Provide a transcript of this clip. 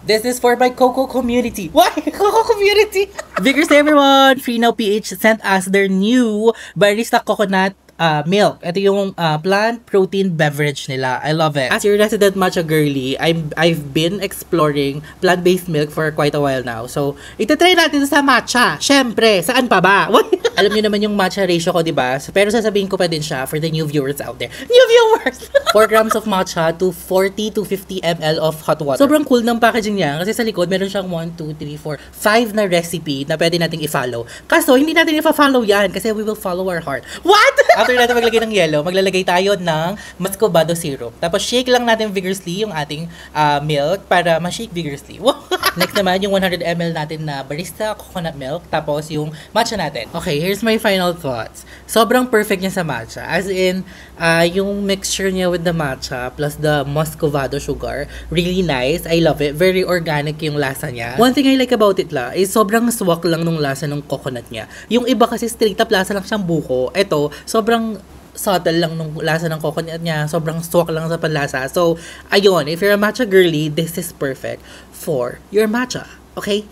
This is for my Coco community. Why? Coco community? Vigors everyone! Free Now PH sent us their new barista coconut milk. Ito yung plant protein beverage nila. I love it. As your resident matcha girly, I've been exploring plant-based milk for quite a while now. So, itatry natin sa matcha. Syempre, saan pa ba? Alam niyo naman yung matcha ratio ko, di ba? Pero sasabihin ko pa din siya for the new viewers out there. New viewers! 4 grams of matcha to 40 to 50 ml of hot water. Sobrang cool ng packaging niya kasi sa likod meron siyang 1, 2, 3, 4, 5 na recipe na pwede nating i-follow. Kaso, hindi natin i-follow yan kasi we will follow our heart. What? After natin maglagay ng yellow, maglalagay tayo ng muscovado syrup. Tapos, shake lang natin vigorously yung ating milk para ma-shake vigorously. Next naman, yung 100 ml natin na barista coconut milk. Tapos, yung matcha natin. Okay, here's my final thoughts. Sobrang perfect niya sa matcha. As in, yung mixture niya with the matcha plus the muscovado sugar, really nice. I love it. Very organic yung lasa niya. One thing I like about it is sobrang swak lang nung lasa ng coconut niya. Yung iba kasi straight up lasa lang siyang buko. Ito, sobrang subtle lang nung lasa ng coconut niya. Sobrang swak lang sa panlasa. So, ayun, if you're a matcha girly, this is perfect for your matcha. Okay?